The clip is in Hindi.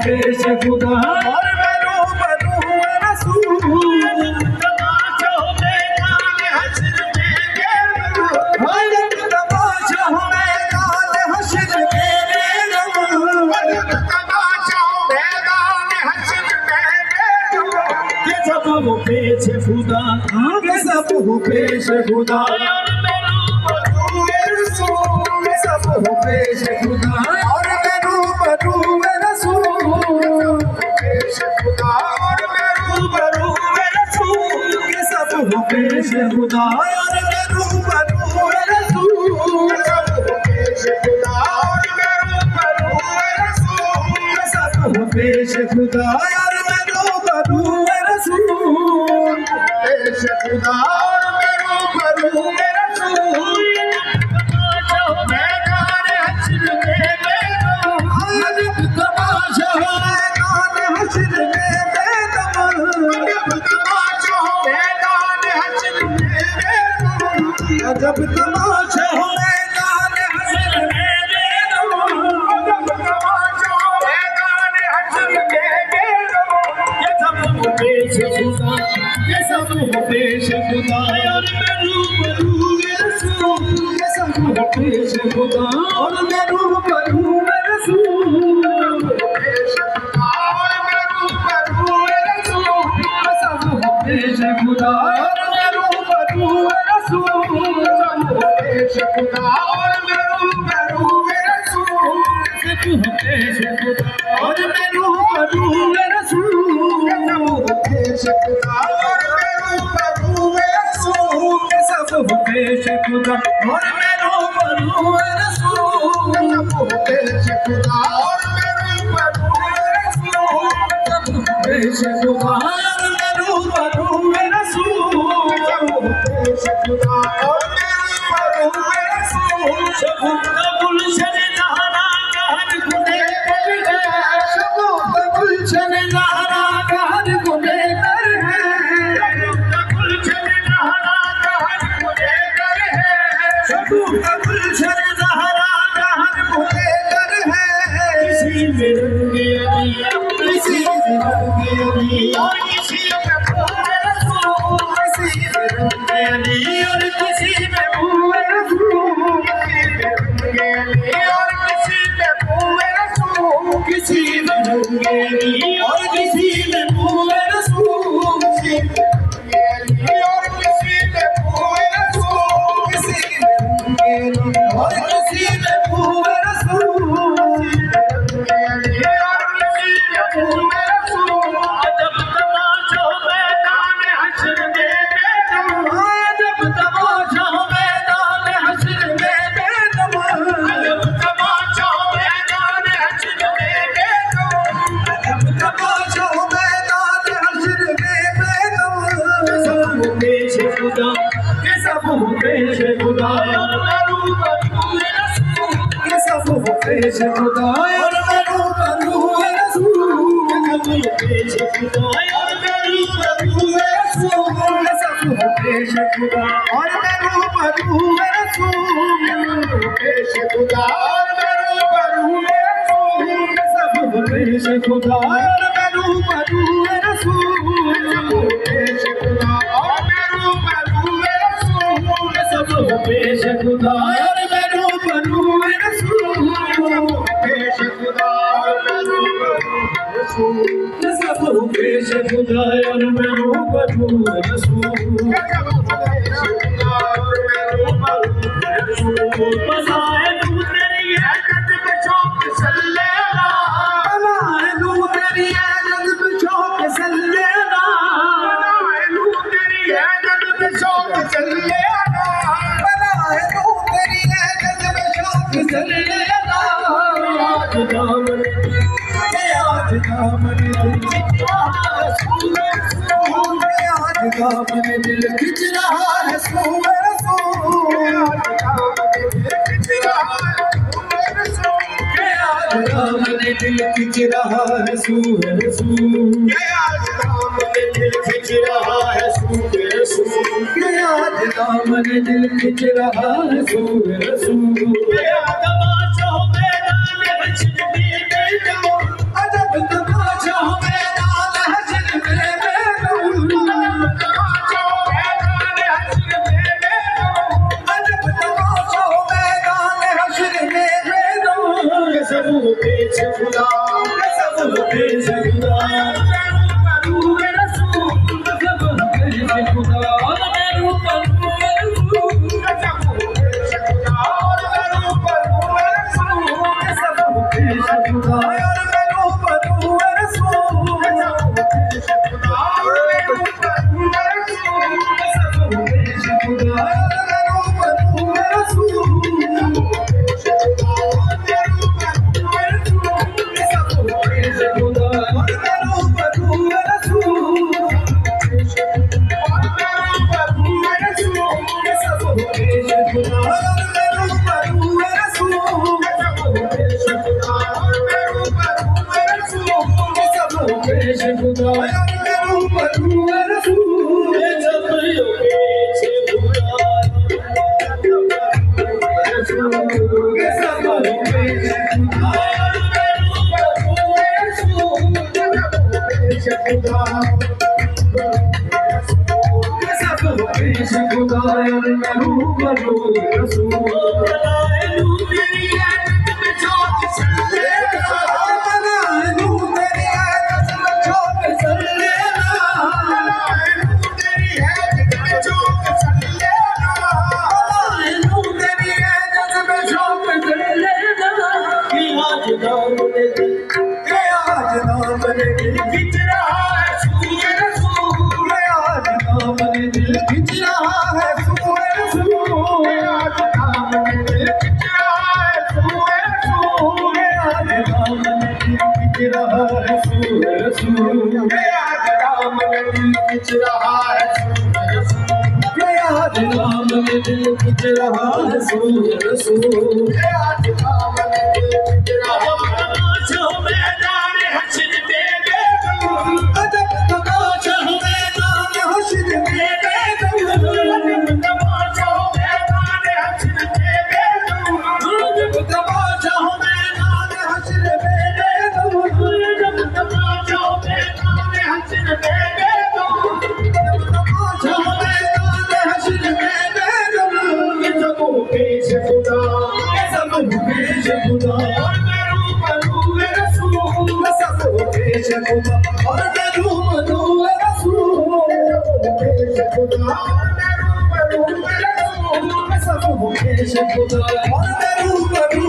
पेश खुदा और मैं रूबरू रसूल तमाशा हो मैदान हश्र मेरे तमाशा हो मैदान हश्र मेरे तमाशा हो मैदान हश्र मेरे ये सब हो पेश खुदा ये सब हो पेश खुदा सब हो पेश खुदा और मैं रूबरू रसूल पेश खुदा और मैं रूबरू रसूल के सब हो पेश खुदा और मैं रूबरू रसूल सब हो पेश खुदा और मैं रूबरू रसूल के सब हो पेश खुदा और मैं रूबरू रसूल पेश खुदा और मैं रूबरू रसूल जब तमाशा हो मैदान हश्र मेरे जब तमाशा हो मैदान हश्र मेरे ये सब हो पेश खुदा ये सब हो पेश खुदा और मैं रूबरू रसूल ये सब हो पेश खुदा और मैं रूबरू रसूल पेश खुदा और मैं रूबरू रसूल ये सब हो पेश खुदा और मैं रूबरू रसूल पेश खुदा और मैं रूबरू रसूल सब हो पेश खुदा और मैं रूबरू रसूल पेश खुदा और मैं रूबरू रसूल सब हो पेश खुदा और मैं रूबरू रसूल सब हो पेश खुदा और मैं रूबरू रसूल सब हो पेश खुदा और मैं रूबरू रसूल सब हो पेश खुदा और शगुफ्ता गुलशन लहरा कहर गुने कर है शगुफ्ता गुलशन लहरा कहर गुने कर है शगुफ्ता गुलशन लहरा कहर गुने कर है शगुफ्ता गुलशन लहरा कहर गुने कर है किसी में रंगे अली किसी में रंगे अली और किसी में फूल रसूल किसी में रंगे अली और किसी में फूल रसूल और किसी में फूल रसूल किसी में रंगेली और किसी में फूल रसूल किसी में रंगेली और किसी में फूल रसूल किसी में रंगेली और किसी में फूल रसूल रंगेली और किसी में फूल रसूल अजब तमाशा हो मैदान हश्र मेरे अजब तमाशा हो मैदान हश्र मेरे अजब तमाशा हो मैदान हश्र मेरे अजब तमाशा हो मैदान हश्र मेरे सब हो पेश खुदा के सब हो पेश खुदा और मैं रूबरू रसूल के सब हो पेश खुदा और मैं रूबरू रसूल के सब हो पेश खुदा और मैं रूबरू रसूल के सब हो पेश खुदा और मैं रूबरू रसूल पेश खुदा और मैं रूबरू रसूल के सब हो पेश खुदा और मैं रूबरू रसूल पेश खुदा और मैं रूबरू रसूल के सब हो पेश खुदा और मैं रूबरू रसूल पेश खुदा और मैं रूबरू रसूल के सब हो पेश खुदा और मैं रूबरू रसूल बसाए तू तेरी इज्जत पे शौक सल्लेला बनाए तू तेरी इज्जत पे शौक सल्लेला बनाए तू तेरी इज्जत पे शौक सल्लेला बनाए तू तेरी इज्जत पे शौक सल्लेला याद दामन दिल खिंच रहा है रसूल दिल खिंच रहा है रसूल दिल खिंच रहा है रसूल दामन दिल खिंच रहा रसूल रसूल मेरा तमाशा हो मैदान हश्र में बेनूर अजब तमाशा हो मैदान हश्र में बेनूर तमाशा हो मैदान हश्र में बेनूर अजब तमाशा हो मैदान हश्र में बेनूर कसम पेश खुदा कसम पेश खुदा खुदा